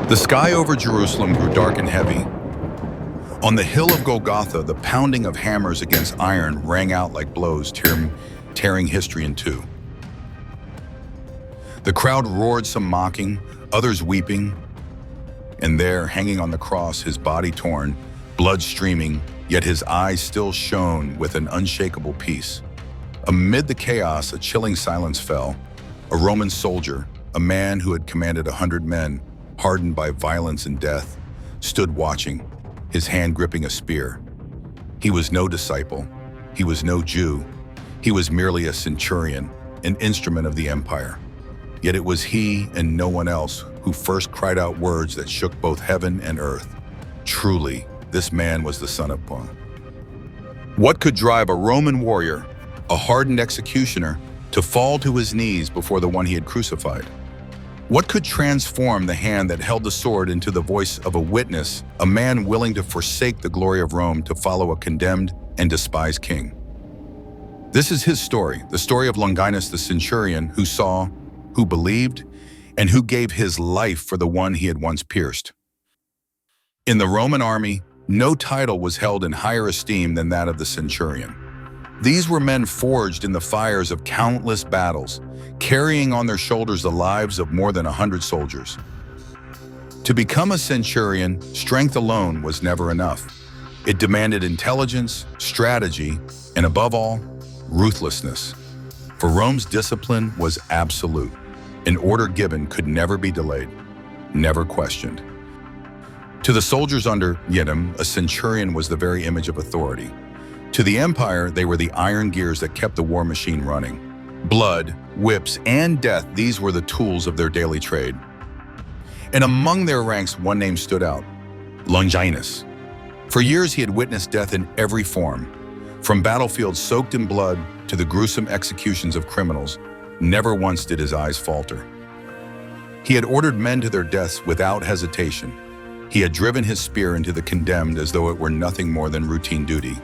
The sky over Jerusalem grew dark and heavy. On the hill of Golgotha, the pounding of hammers against iron rang out like blows, tearing history in two. The crowd roared, some mocking, others weeping, and there, hanging on the cross, his body torn, blood streaming, yet his eyes still shone with an unshakable peace. Amid the chaos, a chilling silence fell. A Roman soldier, a man who had commanded 100 men, hardened by violence and death, stood watching, his hand gripping a spear. He was no disciple. He was no Jew. He was merely a centurion, an instrument of the empire. Yet it was he and no one else who first cried out words that shook both heaven and earth. Truly, this man was the Son of God. What could drive a Roman warrior, a hardened executioner, to fall to his knees before the one he had crucified? What could transform the hand that held the sword into the voice of a witness, a man willing to forsake the glory of Rome to follow a condemned and despised king? This is his story, the story of Longinus the centurion, who saw, who believed, and who gave his life for the one he had once pierced. In the Roman army, no title was held in higher esteem than that of the centurion. These were men forged in the fires of countless battles, carrying on their shoulders the lives of more than 100 soldiers. To become a centurion, strength alone was never enough. It demanded intelligence, strategy, and above all, ruthlessness. For Rome's discipline was absolute. An order given could never be delayed, never questioned. To the soldiers under him, a centurion was the very image of authority. To the empire, they were the iron gears that kept the war machine running. Blood, whips, and death, these were the tools of their daily trade. And among their ranks, one name stood out: Longinus. For years, he had witnessed death in every form. From battlefields soaked in blood to the gruesome executions of criminals, never once did his eyes falter. He had ordered men to their deaths without hesitation. He had driven his spear into the condemned as though it were nothing more than routine duty.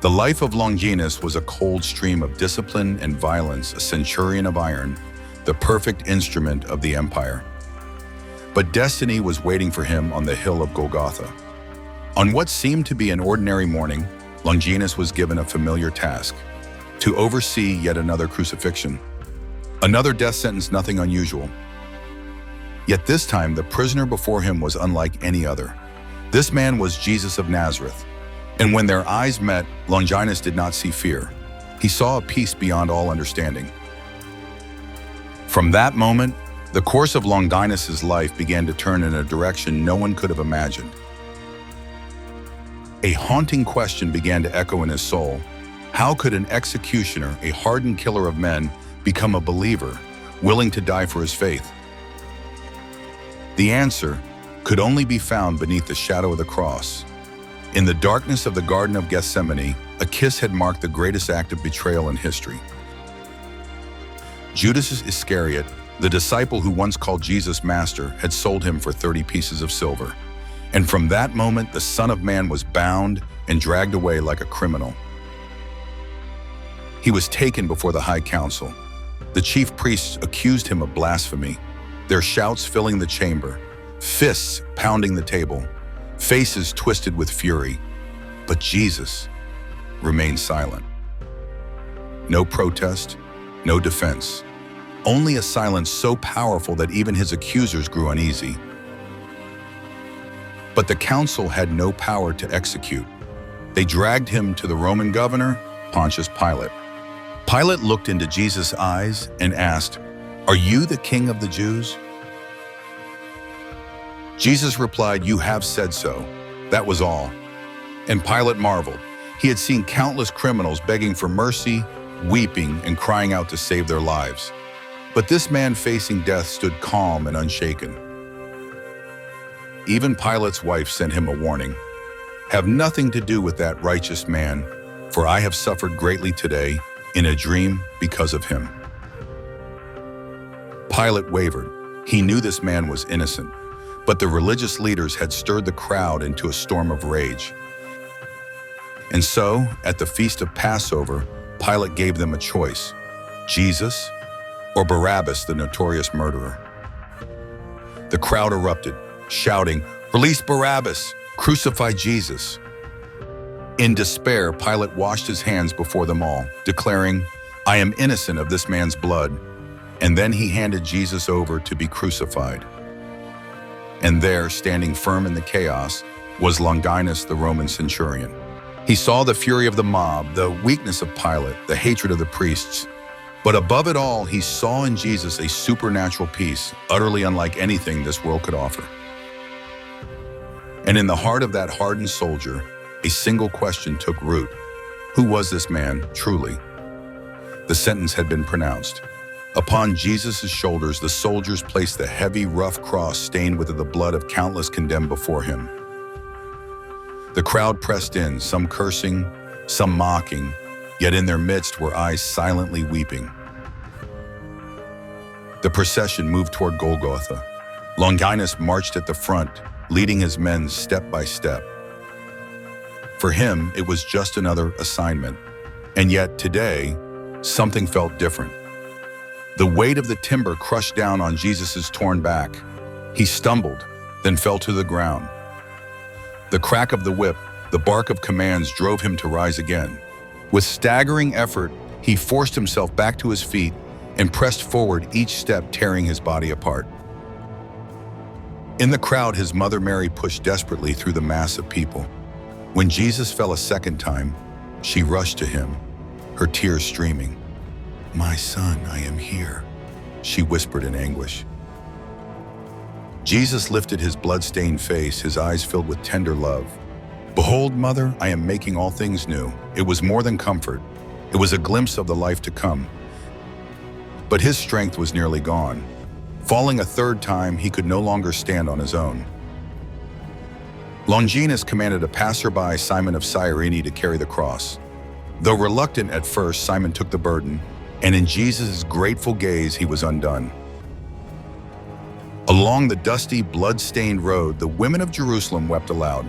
The life of Longinus was a cold stream of discipline and violence, a centurion of iron, the perfect instrument of the empire. But destiny was waiting for him on the hill of Golgotha. On what seemed to be an ordinary morning, Longinus was given a familiar task: to oversee yet another crucifixion. Another death sentence, nothing unusual. Yet this time, the prisoner before him was unlike any other. This man was Jesus of Nazareth. And when their eyes met, Longinus did not see fear. He saw a peace beyond all understanding. From that moment, the course of Longinus's life began to turn in a direction no one could have imagined. A haunting question began to echo in his soul. How could an executioner, a hardened killer of men, become a believer, willing to die for his faith? The answer could only be found beneath the shadow of the cross. In the darkness of the Garden of Gethsemane, a kiss had marked the greatest act of betrayal in history. Judas Iscariot, the disciple who once called Jesus Master, had sold him for 30 pieces of silver. And from that moment, the Son of Man was bound and dragged away like a criminal. He was taken before the high council. The chief priests accused him of blasphemy, their shouts filling the chamber, fists pounding the table, faces twisted with fury. But Jesus remained silent. No protest, no defense, only a silence so powerful that even his accusers grew uneasy. But the council had no power to execute. They dragged him to the Roman governor, Pontius Pilate. Pilate looked into Jesus' eyes and asked, "Are you the king of the Jews?" Jesus replied, "You have said so." That was all. And Pilate marveled. He had seen countless criminals begging for mercy, weeping, and crying out to save their lives. But this man facing death stood calm and unshaken. Even Pilate's wife sent him a warning. "Have nothing to do with that righteous man, for I have suffered greatly today in a dream because of him." Pilate wavered. He knew this man was innocent, but the religious leaders had stirred the crowd into a storm of rage. And so, at the feast of Passover, Pilate gave them a choice: Jesus or Barabbas, the notorious murderer. The crowd erupted, shouting, "Release Barabbas! Crucify Jesus!" In despair, Pilate washed his hands before them all, declaring, "I am innocent of this man's blood." And then he handed Jesus over to be crucified. And there, standing firm in the chaos, was Longinus, the Roman centurion. He saw the fury of the mob, the weakness of Pilate, the hatred of the priests. But above it all, he saw in Jesus a supernatural peace, utterly unlike anything this world could offer. And in the heart of that hardened soldier, a single question took root. Who was this man, truly? The sentence had been pronounced. Upon Jesus' shoulders, the soldiers placed the heavy, rough cross stained with the blood of countless condemned before him. The crowd pressed in, some cursing, some mocking, yet in their midst were eyes silently weeping. The procession moved toward Golgotha. Longinus marched at the front, leading his men step by step. For him, it was just another assignment. And yet today, something felt different. The weight of the timber crushed down on Jesus' torn back. He stumbled, then fell to the ground. The crack of the whip, the bark of commands drove him to rise again. With staggering effort, he forced himself back to his feet and pressed forward, each step tearing his body apart. In the crowd, his mother Mary pushed desperately through the mass of people. When Jesus fell a second time, she rushed to him, her tears streaming. "My son, I am here," she whispered in anguish. Jesus lifted his blood-stained face, his eyes filled with tender love. "Behold, Mother, I am making all things new." It was more than comfort. It was a glimpse of the life to come. But his strength was nearly gone. Falling a third time, he could no longer stand on his own. Longinus commanded a passerby, Simon of Cyrene, to carry the cross. Though reluctant at first, Simon took the burden, and in Jesus' grateful gaze, he was undone. Along the dusty, blood-stained road, the women of Jerusalem wept aloud.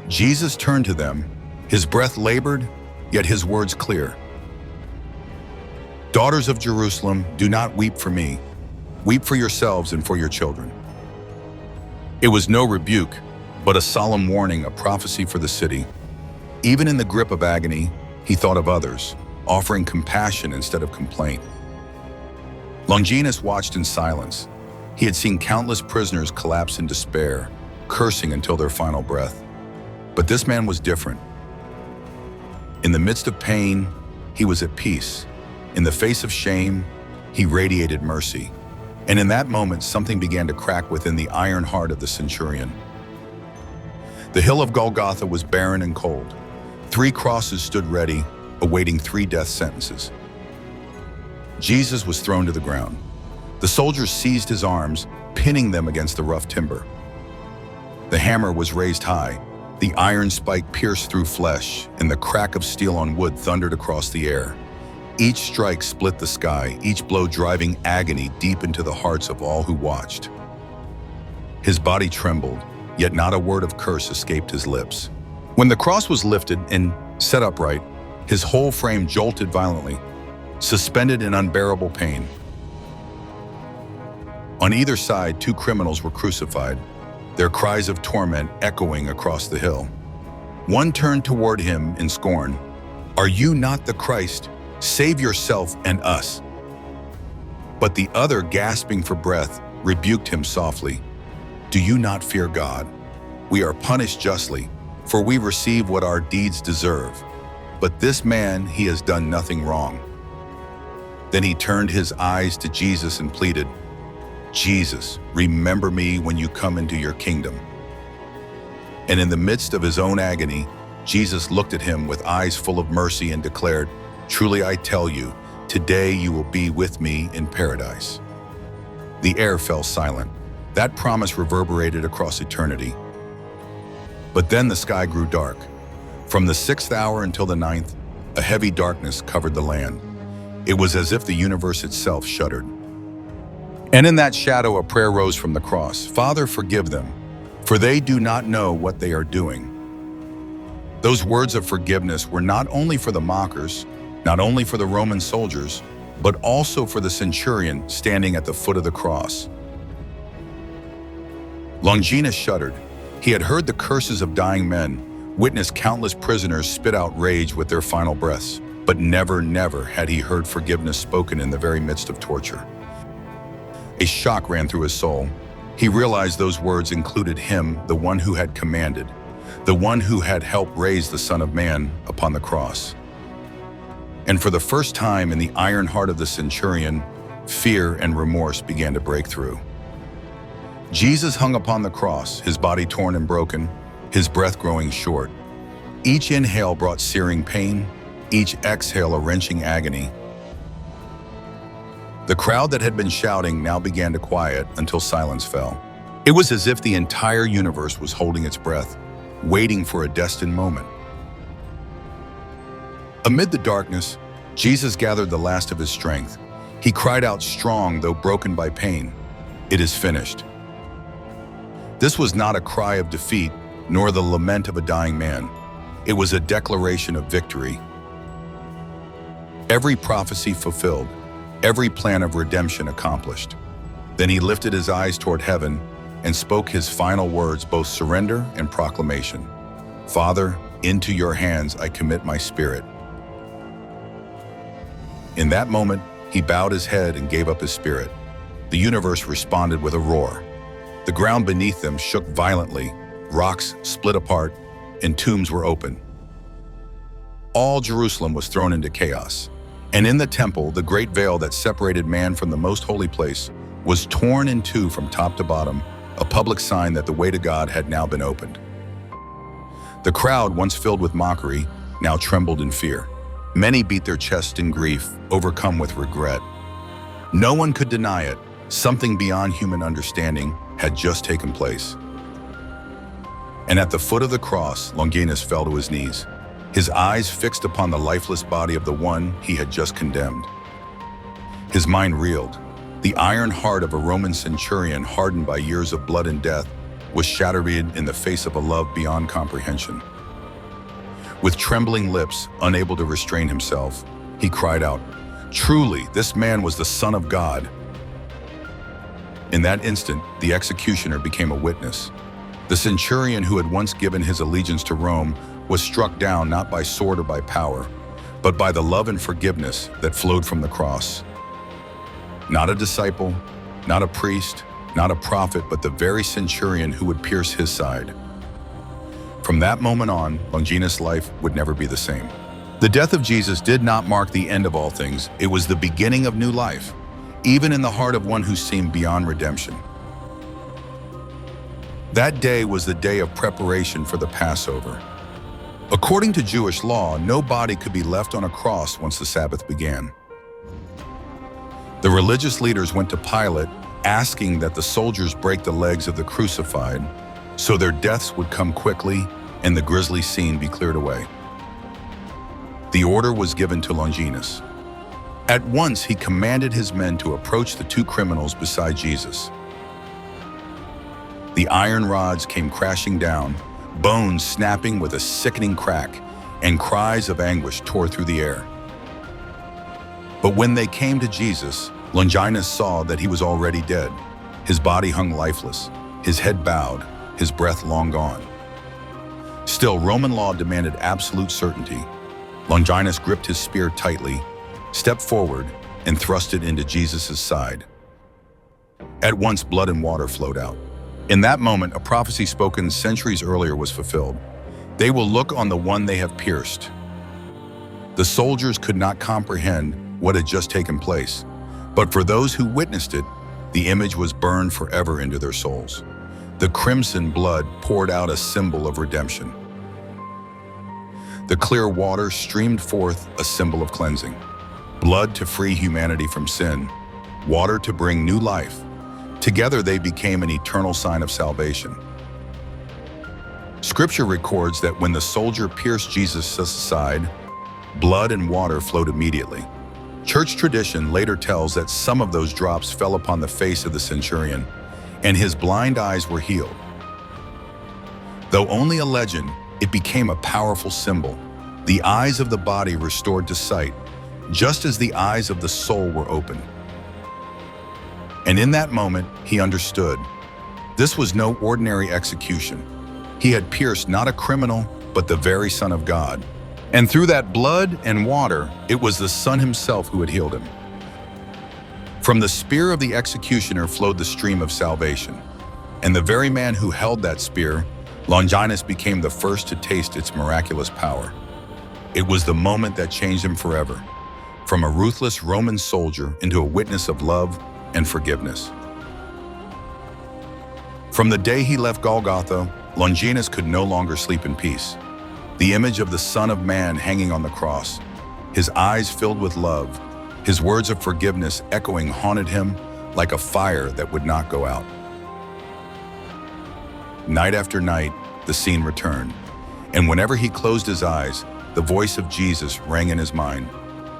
Jesus turned to them, his breath labored, yet his words clear. "Daughters of Jerusalem, do not weep for me. Weep for yourselves and for your children." It was no rebuke, but a solemn warning, a prophecy for the city. Even in the grip of agony, he thought of others, offering compassion instead of complaint. Longinus watched in silence. He had seen countless prisoners collapse in despair, cursing until their final breath. But this man was different. In the midst of pain, he was at peace. In the face of shame, he radiated mercy. And in that moment, something began to crack within the iron heart of the centurion. The hill of Golgotha was barren and cold. 3 crosses stood ready, awaiting 3 death sentences. Jesus was thrown to the ground. The soldiers seized his arms, pinning them against the rough timber. The hammer was raised high. The iron spike pierced through flesh, and the crack of steel on wood thundered across the air. Each strike split the sky, each blow driving agony deep into the hearts of all who watched. His body trembled, yet not a word of curse escaped his lips. When the cross was lifted and set upright, his whole frame jolted violently, suspended in unbearable pain. On either side, 2 criminals were crucified, their cries of torment echoing across the hill. One turned toward him in scorn. "Are you not the Christ? Save yourself and us." But the other, gasping for breath, rebuked him softly. "Do you not fear God? We are punished justly, for we receive what our deeds deserve. But this man, he has done nothing wrong." Then he turned his eyes to Jesus and pleaded, "Jesus, remember me when you come into your kingdom." And in the midst of his own agony, Jesus looked at him with eyes full of mercy and declared, "Truly I tell you, today you will be with me in paradise." The air fell silent. That promise reverberated across eternity. But then the sky grew dark. From the 6th hour until the 9th, a heavy darkness covered the land. It was as if the universe itself shuddered. And in that shadow, a prayer rose from the cross. "Father, forgive them, for they do not know what they are doing." Those words of forgiveness were not only for the mockers, not only for the Roman soldiers, but also for the centurion standing at the foot of the cross. Longinus shuddered. He had heard the curses of dying men, witnessed countless prisoners spit out rage with their final breaths, but never had he heard forgiveness spoken in the very midst of torture. A shock ran through his soul. He realized those words included him, the one who had commanded, the one who had helped raise the Son of Man upon the cross. And for the first time in the iron heart of the centurion, fear and remorse began to break through. Jesus hung upon the cross, his body torn and broken, his breath growing short. Each inhale brought searing pain, each exhale a wrenching agony. The crowd that had been shouting now began to quiet until silence fell. It was as if the entire universe was holding its breath, waiting for a destined moment. Amid the darkness, Jesus gathered the last of his strength. He cried out strong, though broken by pain, "It is finished." This was not a cry of defeat, nor the lament of a dying man. It was a declaration of victory. Every prophecy fulfilled, every plan of redemption accomplished. Then he lifted his eyes toward heaven and spoke his final words, both surrender and proclamation. "Father, into your hands I commit my spirit." In that moment, he bowed his head and gave up his spirit. The universe responded with a roar. The ground beneath them shook violently, rocks split apart, and tombs were opened. All Jerusalem was thrown into chaos. And in the temple, the great veil that separated man from the most holy place was torn in two from top to bottom, a public sign that the way to God had now been opened. The crowd, once filled with mockery, now trembled in fear. Many beat their chests in grief, overcome with regret. No one could deny it. Something beyond human understanding had just taken place. And at the foot of the cross, Longinus fell to his knees, his eyes fixed upon the lifeless body of the one he had just condemned. His mind reeled. The iron heart of a Roman centurion, hardened by years of blood and death, was shattered in the face of a love beyond comprehension. With trembling lips, unable to restrain himself, he cried out, "Truly, this man was the Son of God." In that instant, the executioner became a witness. The centurion who had once given his allegiance to Rome was struck down not by sword or by power, but by the love and forgiveness that flowed from the cross. Not a disciple, not a priest, not a prophet, but the very centurion who would pierce his side. From that moment on, Longinus' life would never be the same. The death of Jesus did not mark the end of all things. It was the beginning of new life, even in the heart of one who seemed beyond redemption. That day was the day of preparation for the Passover. According to Jewish law, no body could be left on a cross once the Sabbath began. The religious leaders went to Pilate, asking that the soldiers break the legs of the crucified, so their deaths would come quickly and the grisly scene be cleared away. The order was given to Longinus. At once, he commanded his men to approach the two criminals beside Jesus. The iron rods came crashing down, bones snapping with a sickening crack, and cries of anguish tore through the air. But when they came to Jesus, Longinus saw that he was already dead. His body hung lifeless, his head bowed, his breath long gone. Still, Roman law demanded absolute certainty. Longinus gripped his spear tightly, stepped forward, and thrust it into Jesus' side. At once, blood and water flowed out. In that moment, a prophecy spoken centuries earlier was fulfilled. They will look on the one they have pierced. The soldiers could not comprehend what had just taken place, but for those who witnessed it, the image was burned forever into their souls. The crimson blood poured out, a symbol of redemption. The clear water streamed forth, a symbol of cleansing. Blood to free humanity from sin, water to bring new life. Together they became an eternal sign of salvation. Scripture records that when the soldier pierced Jesus' side, blood and water flowed immediately. Church tradition later tells that some of those drops fell upon the face of the centurion, and his blind eyes were healed. Though only a legend, it became a powerful symbol. The eyes of the body restored to sight, just as the eyes of the soul were opened. And in that moment, he understood. This was no ordinary execution. He had pierced not a criminal, but the very Son of God. And through that blood and water, it was the Son himself who had healed him. From the spear of the executioner flowed the stream of salvation. And the very man who held that spear, Longinus, became the first to taste its miraculous power. It was the moment that changed him forever, from a ruthless Roman soldier into a witness of love and forgiveness. From the day he left Golgotha, Longinus could no longer sleep in peace. The image of the Son of Man hanging on the cross, his eyes filled with love, his words of forgiveness echoing haunted him like a fire that would not go out. Night after night, the scene returned, and whenever he closed his eyes, the voice of Jesus rang in his mind,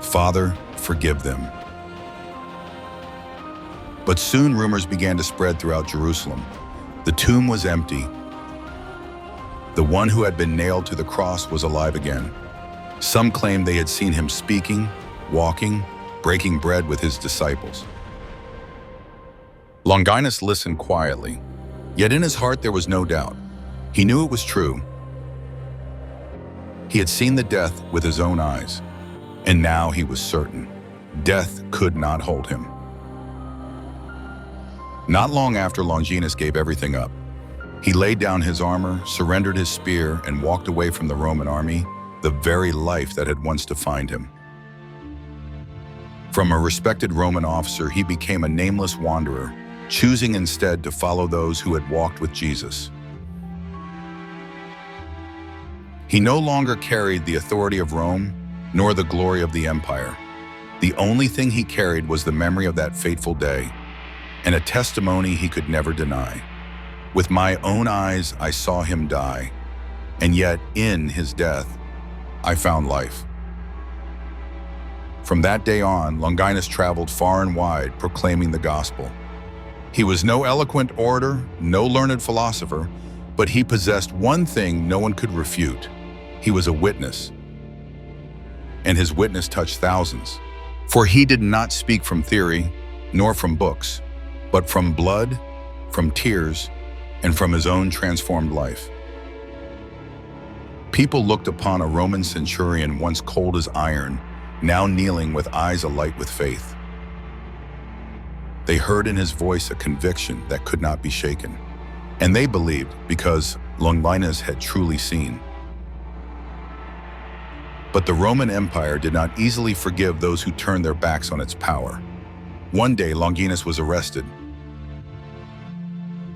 "Father, forgive them." But soon rumors began to spread throughout Jerusalem. The tomb was empty. The one who had been nailed to the cross was alive again. Some claimed they had seen him speaking, walking, breaking bread with his disciples. Longinus listened quietly, yet in his heart there was no doubt. He knew it was true. He had seen the death with his own eyes, and now he was certain. Death could not hold him. Not long after Longinus gave everything up, he laid down his armor, surrendered his spear, and walked away from the Roman army, the very life that had once defined him. From a respected Roman officer, he became a nameless wanderer, choosing instead to follow those who had walked with Jesus. He no longer carried the authority of Rome, nor the glory of the empire. The only thing he carried was the memory of that fateful day, and a testimony he could never deny. With my own eyes, I saw him die, and yet in his death, I found life. From that day on, Longinus traveled far and wide, proclaiming the gospel. He was no eloquent orator, no learned philosopher, but he possessed one thing no one could refute. He was a witness, and his witness touched thousands. For he did not speak from theory, nor from books, but from blood, from tears, and from his own transformed life. People looked upon a Roman centurion once cold as iron, now kneeling with eyes alight with faith. They heard in his voice a conviction that could not be shaken, and they believed because Longinus had truly seen. But the Roman Empire did not easily forgive those who turned their backs on its power. One day, Longinus was arrested.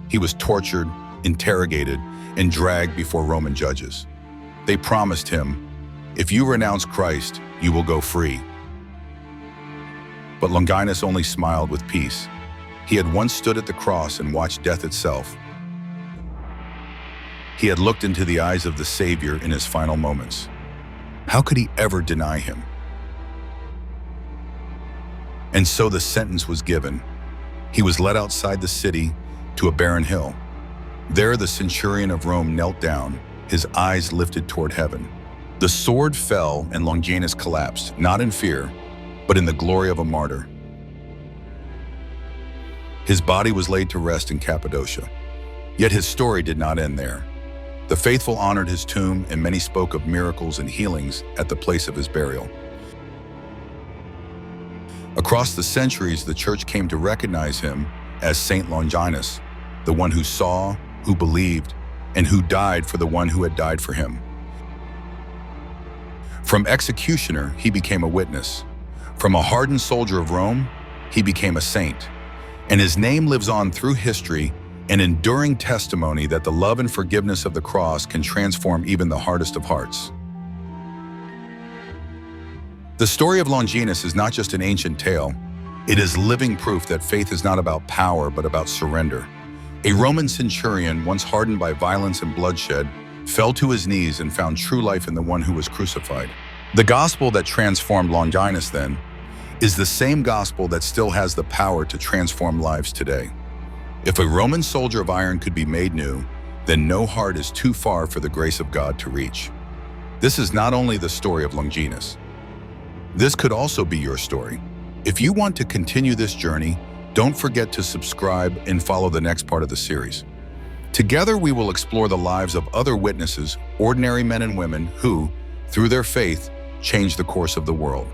He was tortured, interrogated, and dragged before Roman judges. They promised him, "If you renounce Christ, you will go free." But Longinus only smiled with peace. He had once stood at the cross and watched death itself. He had looked into the eyes of the Savior in his final moments. How could he ever deny him? And so the sentence was given. He was led outside the city to a barren hill. There the centurion of Rome knelt down, his eyes lifted toward heaven. The sword fell and Longinus collapsed, not in fear, but in the glory of a martyr. His body was laid to rest in Cappadocia. Yet his story did not end there. The faithful honored his tomb, and many spoke of miracles and healings at the place of his burial. Across the centuries, the church came to recognize him as Saint Longinus, the one who saw, who believed, and who died for the one who had died for him. From executioner, he became a witness. From a hardened soldier of Rome, he became a saint. And his name lives on through history, an enduring testimony that the love and forgiveness of the cross can transform even the hardest of hearts. The story of Longinus is not just an ancient tale. It is living proof that faith is not about power, but about surrender. A Roman centurion, once hardened by violence and bloodshed, fell to his knees and found true life in the one who was crucified. The gospel that transformed Longinus then is the same gospel that still has the power to transform lives today. If a Roman soldier of iron could be made new, then no heart is too far for the grace of God to reach. This is not only the story of Longinus. This could also be your story. If you want to continue this journey, Don't forget to subscribe and follow the next part of the series. Together, we will explore the lives of other witnesses, ordinary men and women who, through their faith, changed the course of the world.